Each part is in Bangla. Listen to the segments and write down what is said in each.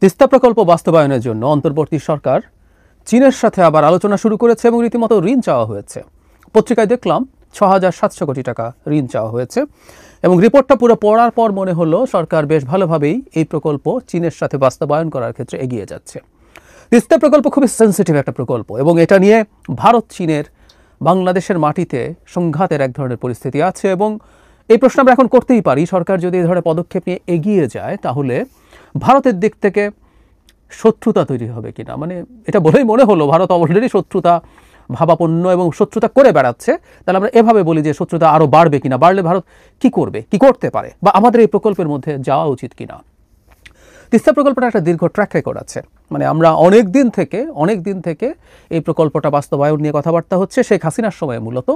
তিস্তা প্রকল্প বাস্তবায়নের জন্য অন্তর্বর্তী সরকার চীনের সাথে আবার আলোচনা শুরু করেছে এবং রীতিমতো ঋণ চাওয়া হয়েছে। পত্রিকায় দেখলাম ৬,৭০০ কোটি টাকা ঋণ চাওয়া হয়েছে এবং রিপোর্টটা পুরো পড়ার পর মনে হলো সরকার বেশ ভালোভাবেই এই প্রকল্প চীনের সাথে বাস্তবায়ন করার ক্ষেত্রে এগিয়ে যাচ্ছে। তিস্তা প্রকল্প খুবই সেন্সিটিভ একটা প্রকল্প এবং এটা নিয়ে ভারত চীনের বাংলাদেশের মাটিতে সংঘাতের এক ধরনের পরিস্থিতি আছে এবং এই প্রশ্ন আমরা এখন করতেই পারি, সরকার যদি এই ধরনের পদক্ষেপ নিয়ে এগিয়ে যায় তাহলে ভারতের দিক থেকে শত্রুতা তৈরি হবে কিনা। মানে এটা বলেই মনে হলো ভারত অলরেডি শত্রুতা ভাবাপন্ন এবং শত্রুতা করে বেড়াচ্ছে, তাহলে আমরা এভাবে বলি যে শত্রুতা আরও বাড়বে কিনা, বাড়লে ভারত কি করবে, কি করতে পারে, বা আমাদের এই প্রকল্পের মধ্যে যাওয়া উচিত কিনা। তিস্তা প্রকল্পটা একটা দীর্ঘ ট্র্যাক রেকর্ড আছে, মানে আমরা অনেক দিন থেকে এই প্রকল্পটা বাস্তবায়ন নিয়ে কথাবার্তা হচ্ছে শেখ হাসিনার সময় মূলত,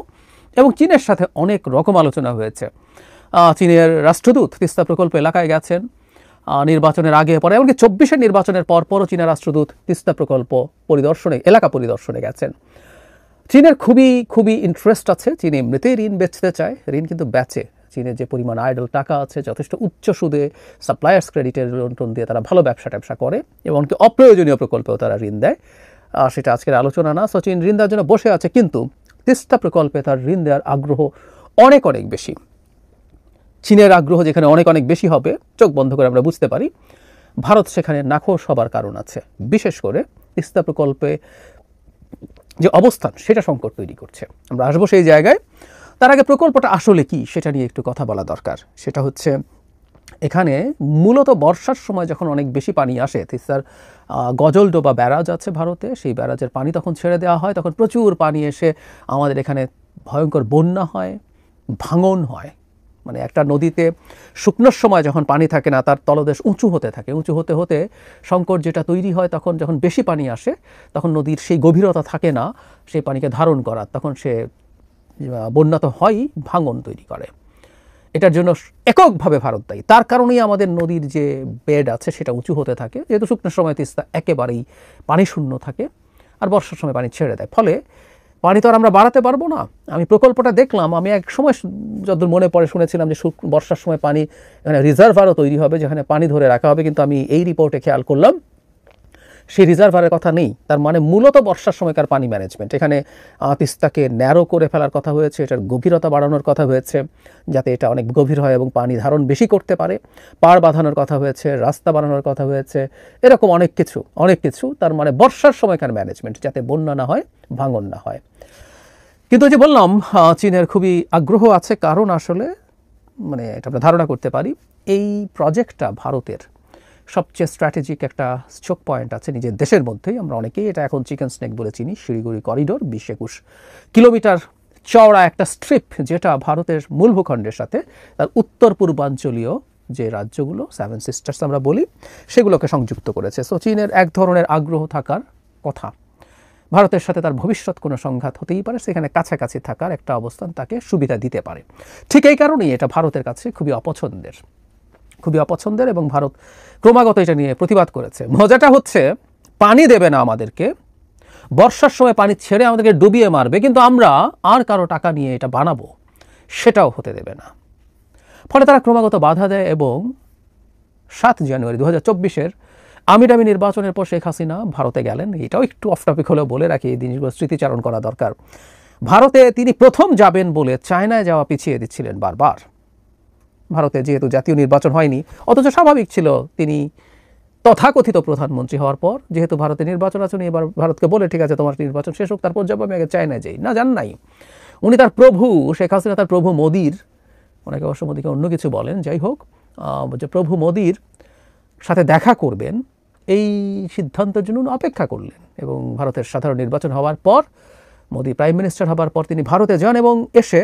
এবং চীনের সাথে অনেক রকম আলোচনা হয়েছে। চীনের রাষ্ট্রদূত তিস্তা প্রকল্প এলাকায় গেছেন নির্বাচনের আগে পরে, এমনকি ২৪-এর নির্বাচনের পরপরও চীনের রাষ্ট্রদূত তিস্তা প্রকল্প এলাকা পরিদর্শনে গেছেন। চীনের খুবই ইন্টারেস্ট আছে, চীন এমনিতেই ঋণ বেচতে চায়, ঋণ কিন্তু বেচে। চীনের যে পরিমাণ আইডল টাকা আছে, যথেষ্ট উচ্চ সুদে সাপ্লায়ার্স ক্রেডিটের লোন দিয়ে তারা ভালো ব্যবসা করে, এমনকি অপ্রয়োজনীয় প্রকল্পেও তারা ঋণ দেয়। সেটা আজকের আলোচনা না। চীন ঋণ দেওয়ার জন্য বসে আছে, কিন্তু তিস্তা প্রকল্পে তার ঋণ দেওয়ার আগ্রহ অনেক বেশি। চীনের আগ্রহ যেখানে অনেক বেশি হবে, চোখ বন্ধ করে আমরা বুঝতে পারি, ভারত সেখানে নাখোশ হবার কারণ আছে। বিশেষ করে তিস্তা প্রকল্পে যে অবস্থান সেটা সংকট তৈরি করছে। আমরা আসবো সেই জায়গায়, তার আগে প্রকল্পটা আসলে কি সেটা নিয়ে একটু কথা বলা দরকার। সেটা হচ্ছে এখানে মূলত বর্ষার সময় যখন অনেক বেশি পানি আসে, তিস্তার গজলডোবা ব্যারাজ আছে ভারতে, সেই ব্যারাজের পানি তখন ছেড়ে দেওয়া হয়, তখন প্রচুর পানি এসে আমাদের এখানে ভয়ঙ্কর বন্যা হয়, ভাঙন হয়। মানে একটা নদীতে শুকনোর সময় যখন পানি থাকে না, তার তলদেশ উঁচু হতে থাকে, উঁচু হতে হতে সংকট যেটা তৈরি হয়, তখন যখন বেশি পানি আসে তখন নদীর সেই গভীরতা থাকে না সেই পানিকে ধারণ করার, তখন সে বন্যা তো হয়ই, ভাঙন তৈরি করে। এটার জন্য এককভাবে ভারত দায়ী। তার কারণেই আমাদের নদীর যে বেড আছে সেটা উঁচু হতে থাকে, যেহেতু শুকনোর সময় তিস্তা একেবারেই পানি শূন্য থাকে আর বর্ষার সময় পানি ছেড়ে দেয়, ফলে পানি তো আর আমরা বাড়াতে পারবো না। আমি প্রকল্পটা দেখলাম, আমি এক সময় যতদূর মনে পড়ে শুনেছিলাম যে বর্ষার সময় পানি এখানে রিজার্ভারও তৈরি হবে, যেখানে পানি ধরে রাখা হবে, কিন্তু আমি এই রিপোর্টে খেয়াল করলাম সেই রিজার্ভারের কথা নেই। তার মানে মূলত বর্ষার সময়কার পানি ম্যানেজমেন্ট, এখানে তিস্তাকে ন্যারো করে ফেলার কথা হয়েছে, এটার গভীরতা বাড়ানোর কথা হয়েছে যাতে এটা অনেক গভীর হয় এবং পানি ধারণ বেশি করতে পারে, পাড় বাঁধানোর কথা হয়েছে, রাস্তা বানানোর কথা হয়েছে, এরকম অনেক কিছু। তার মানে বর্ষার সময়কার ম্যানেজমেন্ট, যাতে বন্যা না হয়, ভাঙন না হয়। কিন্তু যে বললাম চীনের খুবই আগ্রহ আছে, কারণ আসলে মানে এটা আমরা ধারণা করতে পারি এই প্রজেক্টটা ভারতের সবচেয়ে স্ট্র্যাটেজিক একটা চোক পয়েন্ট আছে নিজের দেশের মধ্যেই। আমরা অনেকেই এটা এখন চিকেন স্নেক বলে চিনি। শিলিগুড়ি করিডোর ২০-২১ কিলোমিটার চওড়া একটা স্ট্রিপ, যেটা ভারতের মূল ভূখণ্ডের সাথে তার উত্তর পূর্বাঞ্চলীয় যে রাজ্যগুলো, 7 সিস্টার্স আমরা বলি, সেগুলোকে সংযুক্ত করেছে। সো চীনের এক ধরনের আগ্রহ থাকার কথা, ভারতের সাথে তার ভবিষ্যৎ কোনো সংঘাত হতেই পারে, সেখানে কাছাকাছি থাকার একটা অবস্থান তাকে সুবিধা দিতে পারে। ঠিক এই কারণেই এটা ভারতের কাছে খুবই অপছন্দের এবং ভারত ক্রমাগত এটা নিয়ে প্রতিবাদ করেছে। মজাটা হচ্ছে পানি দেবে না আমাদেরকে, বর্ষার সময় পানি ছেড়ে আমাদেরকে ডুবিয়ে মারবে, কিন্তু আমরা আর কারো টাকা নিয়ে এটা বানাবো সেটাও হতে দেবে না। ফলে তারা ক্রমাগত বাধা দেয় এবং ৭ জানুয়ারি ২০২৪-এর আমিরামি নির্বাচনের পর শেখ হাসিনা ভারতে গেলেন। এটাও একটু অফ টপিক হলেও বলে রাখি, এই জিনিসগুলো স্মৃতিচারণ করা দরকার। ভারতে তিনি প্রথম যাবেন বলে চায়নায় যাওয়া পিছিয়ে দিচ্ছিলেন বারবার। ভারতে যেহেতু জাতীয় নির্বাচন হয়নি, অথচ স্বাভাবিক ছিল তিনি তথাকথিত প্রধানমন্ত্রী হওয়ার পর, যেহেতু ভারতে নির্বাচন আছে, উনি এবার ভারতকে বলে ঠিক আছে তোমার নির্বাচন শেষ হোক, তারপর যাবো, আমি আগে চায়নায় যাই। না, যান নাই। উনি তার প্রভু শেখ হাসিনা, তার প্রভু মোদির, অনেকে অবশ্য মোদিকে অন্য কিছু বলেন, যাই হোক, যে প্রভু মোদির সাথে দেখা করবেন এই সিদ্ধান্তের জন্য অপেক্ষা করলেন। এবং ভারতের সাধারণ নির্বাচন হওয়ার পর, মোদি প্রাইম মিনিস্টার হবার পর তিনি ভারতে যান এবং এসে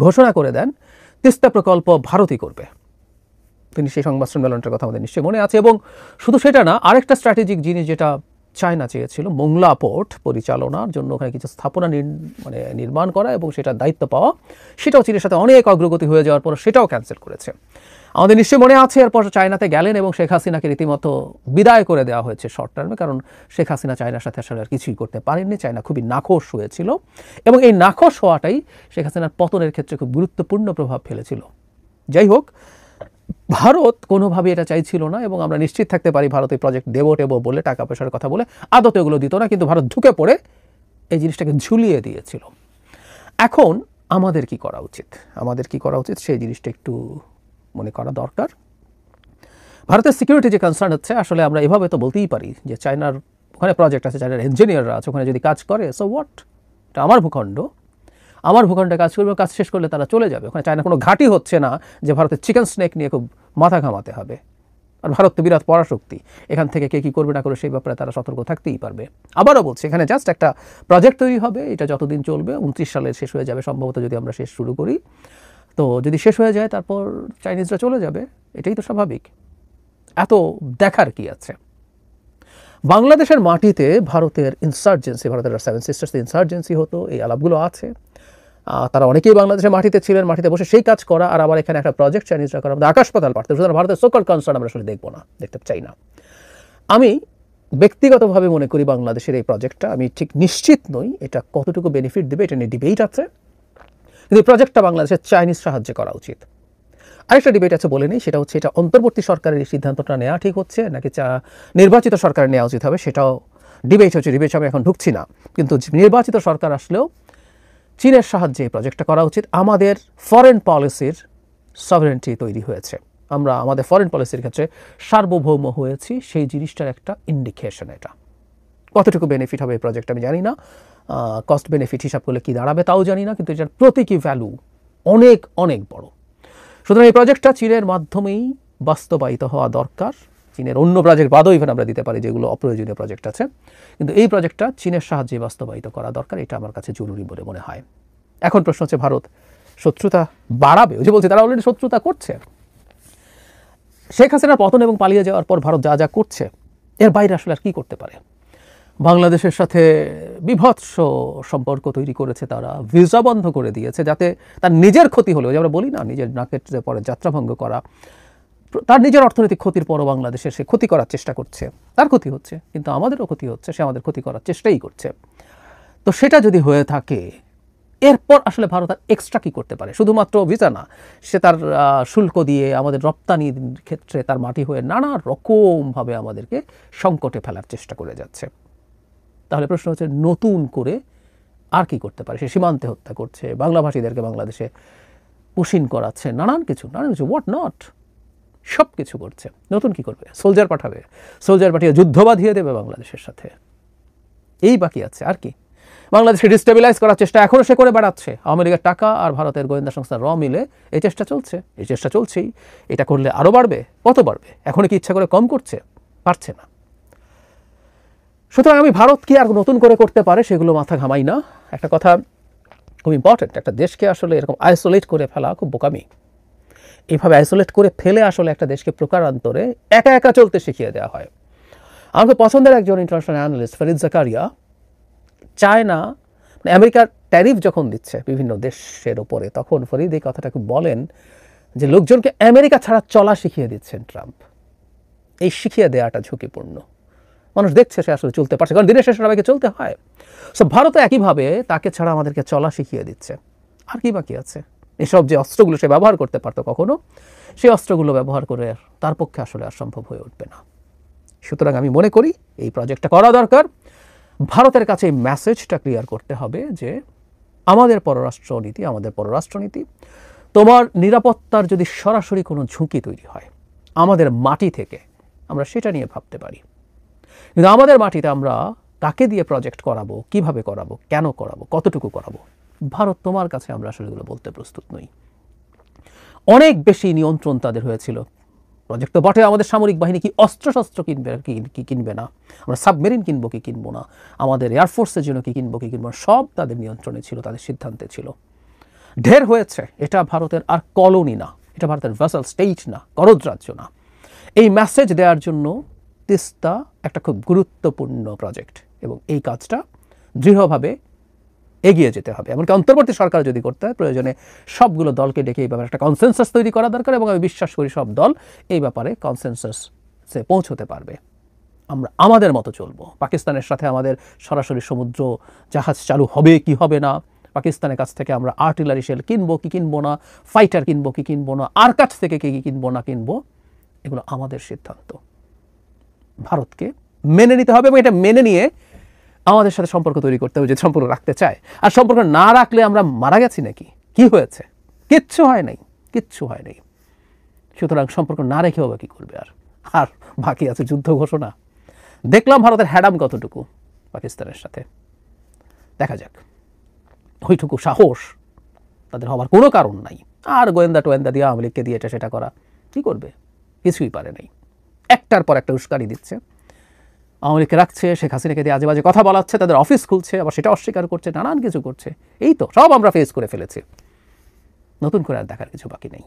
ঘোষণা করে দেন তিস্তা প্রকল্প ভারতই করবে। তিনি সেই সংবাদ সম্মেলনটার কথা আমাদের নিশ্চয়ই মনে আছে। এবং শুধু সেটা না, আরেকটা স্ট্র্যাটেজিক জিনিস যেটা চায়না চেয়েছিল, মোংলা পোর্ট পরিচালনার জন্য ওখানে কিছু স্থাপনা নির্মাণ করা এবং সেটার দায়িত্ব পাওয়া, সেটাও চীনের সাথে অনেক অগ্রগতি হয়ে যাওয়ার পর সেটাও ক্যান্সেল করেছে। আমাদের নিশ্চয়ই মনে আছে, এরপর চায়নাতে গেলেন এবং শেখ হাসিনাকে রীতিমতো বিদায় করে দেওয়া হয়েছে শর্ট টার্মে, কারণ শেখ হাসিনা চায়নার সাথে আসলে আর কিছুই করতে পারেননি। চায়না খুবই নাখোশ হয়েছিল এবং এই নাখোশ হওয়াটাই শেখ হাসিনার পতনের ক্ষেত্রে খুব গুরুত্বপূর্ণ প্রভাব ফেলেছিল। যাই হোক, ভারত কোনোভাবে এটা চাইছিল না, এবং আমরা নিশ্চিত থাকতে পারি ভারত এই প্রজেক্ট দেবো বলে টাকা পয়সার কথা বলে আদতে এগুলো দিত না, কিন্তু ভারত ঢুকে পড়ে এই জিনিসটাকে ঝুলিয়ে দিয়েছিল। এখন আমাদের কি করা উচিত? আমাদের কি করা উচিত সেই জিনিসটা একটু মনে করা দরকার। ভারতের সিকিউরিটি যে কনসার্ন হচ্ছে, আসলে আমরা এভাবে তো বলতেই পারি যে চায়নার ওখানে প্রজেক্ট আছে, চায়নার ইঞ্জিনিয়াররা আছে, ওখানে যদি কাজ করে সো হোয়াট, এটা আমার ভূখণ্ড, আমার ভূখণ্ডে কাজ করবে, কাজ শেষ করলে তারা চলে যাবে। ওখানে চায়না কোনো ঘাঁটি হচ্ছে না যে ভারতের চিকেন স্নেক নিয়ে খুব মাথা ঘামাতে হবে। আর ভারত তো বিরাট পরাশক্তি, এখান থেকে কে কী করবে না করবে সেই ব্যাপারে তারা সতর্ক থাকতেই পারবে। আবারও বলছি, এখানে জাস্ট একটা প্রজেক্ট তৈরি হবে, এটা যতদিন চলবে 29 সালে শেষ হয়ে যাবে সম্ভবত, যদি আমরা শেষ শুরু করি। তো যদি শেষ হয়ে যায় তারপর চাইনিজরা চলে যাবে, এটাই তো স্বাভাবিক। এত দেখার কি আছে? বাংলাদেশের মাটিতে ভারতের ইনসার্জেন্সি, ভারতের সেভেন সিস্টার্স ইনসার্জেন্সি হতো, এই আলাপগুলো আছে। তারা অনেকেই বাংলাদেশের মাটিতে ছিলেন, মাটিতে বসে সেই কাজ করা, আর আবার এখানে একটা প্রজেক্ট চাইনিজরা করা, আমাদের আকাশ পাতাল পারতে। সুতরাং ভারতের সোকল কনসার্ন আমরা আসলে দেখবো না, দেখতে চাই না। আমি ব্যক্তিগতভাবে মনে করি বাংলাদেশের এই প্রজেক্টটা, আমি ঠিক নিশ্চিত নই এটা কতটুকু বেনিফিট দেবে, এটা নিয়ে ডিবেট আছে, কিন্তু এই প্রজেক্টটা বাংলাদেশের চাইনিজ সাহায্যে করা উচিত। আরেকটা ডিবেট আছে বলে নেই, সেটা হচ্ছে এটা অন্তর্বর্তী সরকারের এই সিদ্ধান্তটা নেওয়া ঠিক হচ্ছে নাকি নির্বাচিত সরকারের নেওয়া উচিত হবে, সেটাও ডিবেট হচ্ছে। ডিবেট আমি এখন ঢুকছি না, কিন্তু নির্বাচিত সরকার আসলেও চীনের সাহায্যে এই প্রজেক্টটা করা উচিত। আমাদের ফরেন পলিসির সভারেন্টি তৈরি হয়েছে, আমরা আমাদের ফরেন পলিসির ক্ষেত্রে সার্বভৌম হয়েছি, সেই জিনিসটার একটা ইন্ডিকেশন এটা। কতটুকু বেনিফিট হবে এই প্রজেক্ট আমি জানি না, কস্ট বেনিফিট হিসাব করলে কী দাঁড়াবে তাও জানি না, কিন্তু এটার প্রতীকী ভ্যালু অনেক অনেক বড়। সুতরাং এই প্রজেক্টটা চীনের মাধ্যমেই বাস্তবায়িত হওয়া দরকার। চীনের অন্য প্রজেক্ট বাদও ইভেন আমরা দিতে পারি যেগুলো অপ্রয়োজনীয় প্রজেক্ট আছে, কিন্তু এই প্রজেক্টটা চীনের সাহায্যে বাস্তবায়িত করা দরকার, এটা আমার কাছে জরুরি বলে মনে হয়। এখন প্রশ্ন হচ্ছে ভারত শত্রুতা বাড়াবে? ওই যে বলছি তারা অলরেডি শত্রুতা করছে। শেখ হাসিনার পতন এবং পালিয়ে যাওয়ার পর ভারত যা যা করছে, এর বাইরে আসলে আর কী করতে পারে? বাংলাদেশের সাথে বিভৎস সম্পর্ক তৈরি করেছে তারা, ভিসা বন্ধ করে দিয়েছে যাতে তার নিজের ক্ষতি হলেও, যে আমরা বলি না নিজের নাকের পরে যাত্রাভঙ্গ করা, তার নিজের অর্থনৈতিক ক্ষতির পরও বাংলাদেশের সে ক্ষতি করার চেষ্টা করছে, তার ক্ষতি হচ্ছে কিন্তু আমাদেরও ক্ষতি হচ্ছে, সে আমাদের ক্ষতি করার চেষ্টাই করছে। তো সেটা যদি হয়ে থাকে, এরপর আসলে ভারত আর এক্সট্রা কী করতে পারে? শুধুমাত্র ভিসা না, সে তার শুল্ক দিয়ে আমাদের রপ্তানির ক্ষেত্রে তার মাটি হয়ে নানা রকমভাবে আমাদেরকে সংকটে ফেলার চেষ্টা করে যাচ্ছে। তাহলে প্রশ্ন হচ্ছে নতুন করে আর কি করতে পারে? সে সীমান্তে হত্যা করছে, বাংলাভাষীদেরকে বাংলাদেশে পুশিন করাচ্ছে, নানান কিছু হোয়াট নট, সব কিছু করছে। নতুন কি করবে? সোলজার পাঠাবে, সোলজার পাঠিয়ে যুদ্ধ বাঁধিয়ে দেবে বাংলাদেশের সাথে, এই বাকি আছে। আর কি? বাংলাদেশকে ডিস্টেবিলাইজ করার চেষ্টা এখনও সে করে বেড়াচ্ছে। আমেরিকার টাকা আর ভারতের গোয়েন্দা সংস্থা মিলে এই চেষ্টা চলছে, এই চেষ্টা চলছেই। এটা করলে আরও বাড়বে, কত বাড়বে? এখনও কি ইচ্ছা করে কম করছে? পারছে না। সুতরাং আমি ভারত কি আর নতুন করে করতে পারে সেগুলো মাথা ঘামাই না। একটা কথা খুব ইম্পর্টেন্ট, একটা দেশকে আসলে এরকম আইসোলেট করে ফেলা খুব বোকামি। এইভাবে আইসোলেট করে ফেলে আসলে একটা দেশকে প্রকারান্তরে একা একা চলতে শিখিয়ে দেওয়া হয়। আমাকে পছন্দের একজন international analyst Farid Zakaria China, আমেরিকার ট্যারিফ যখন দিচ্ছে বিভিন্ন দেশের ওপরে, তখন ফরিদ এই কথাটা খুব বলেন যে লোকজনকে আমেরিকা ছাড়া চলা শিখিয়ে দিচ্ছেন ট্রাম্প। এই শিখিয়ে দেওয়াটা ঝুঁকিপূর্ণ। মানুষ দেখছে সে আসলে চলতে পারছে, কারণ দিনের শেষে সবাইকে চলতে হয়। সো ভারতও একইভাবে তাকে ছাড়া আমাদেরকে চলা শিখিয়ে দিচ্ছে। আর কি বাকি আছে? এসব যে অস্ত্রগুলো সে ব্যবহার করতে পারতো কখনো, সেই অস্ত্রগুলো ব্যবহার করে তার পক্ষে আসলে আর সম্ভব হয়ে উঠবে না। সুতরাং আমি মনে করি এই প্রজেক্টটা করা দরকার। ভারতের কাছে এই মেসেজটা ক্লিয়ার করতে হবে যে আমাদের পররাষ্ট্রনীতি, তোমার নিরাপত্তার যদি সরাসরি কোনো ঝুঁকি তৈরি হয় আমাদের মাটি থেকে, আমরা সেটা নিয়ে ভাবতে পারি। কিন্তু আমাদের মাটিতে আমরা কাকে দিয়ে প্রজেক্ট করাবো, কিভাবে করাবো, কেন করাবো, কতটুকু করাবো, ভারত তোমার কাছে আমরা আসলে এগুলো বলতে প্রস্তুত নই। অনেক বেশি নিয়ন্ত্রণ তাদের হয়েছিল। প্রজেক্ট তো বটে, আমাদের সামরিক বাহিনী কি অস্ত্রশস্ত্র কিনবে কি কিনবে না, আমরা সাবমেরিন কিনবো কি কিনবো না, আমাদের এয়ারফোর্সের জন্য কি কিনবো কি কিনবো না, সব তাদের নিয়ন্ত্রণে ছিল, তাদের সিদ্ধান্তে ছিল। ঢের হয়েছে, এটা ভারতের আর কলোনি না, এটা ভারতের ভ্যাসাল স্টেট না, করদ রাজ্য না। এই মেসেজ দেওয়ার জন্য তিস্তা একটা খুব গুরুত্বপূর্ণ প্রজেক্ট, এবং এই কাজটা দৃঢ়ভাবে এগিয়ে যেতে হবে। এমনকি অন্তর্বর্তী সরকার যদি করতে হয়, প্রয়োজনে সবগুলো দলকে ডেকে এই ব্যাপারে একটা কনসেনসাস তৈরি করা দরকার, এবং আমি বিশ্বাস করি সব দল এই ব্যাপারে কনসেনসাসে পৌঁছতে পারবে। আমরা আমাদের মতো চলবো। পাকিস্তানের সাথে আমাদের সরাসরি সমুদ্র জাহাজ চালু হবে কি হবে না, পাকিস্তানের কাছ থেকে আমরা আর্টিলারি শেল কিনবো কি কিনবো না, ফাইটার কিনবো কি কিনবো না, আর কাছ থেকে কি কিনবো না কিনবো, এগুলো আমাদের সিদ্ধান্ত। ভারতকে মেনে নিতে হবে এবং এটা মেনে নিয়ে আমাদের সাথে সম্পর্ক তৈরি করতে হবে, যদি সম্পর্ক রাখতে চায়। আর সম্পর্ক না রাখলে আমরা মারা গেছি নাকি? কি হয়েছে? কিচ্ছু হয় নাই, কিচ্ছু হয় নাই। সুতরাং সম্পর্ক না রেখেও বা কী করবে? আর বাকি আছে যুদ্ধ ঘোষণা। দেখলাম ভারতের হ্যাডাম কতটুকু পাকিস্তানের সাথে, দেখা যাক। ওইটুকু সাহস তাদের হওয়ার কোনো কারণ নাই। আর গোয়েন্দা টোয়েন্দা দিয়ে আওয়ামী লীগকে দিয়ে এটা সেটা করা, কী করবে? কিছুই পারে নাই। একটার পর একটা উস্কানি দিচ্ছে, আওয়ামী লীগকে রাখছে, শেখ হাসিনাকে দিয়ে আজে বাজে কথা বলাচ্ছে, তাদের অফিস খুলছে, আবার সেটা অস্বীকার করছে, নানান কিছু করছে। এই তো সব আমরা ফেস করে ফেলেছি, নতুন করে আর দেখার কিছু বাকি নেই।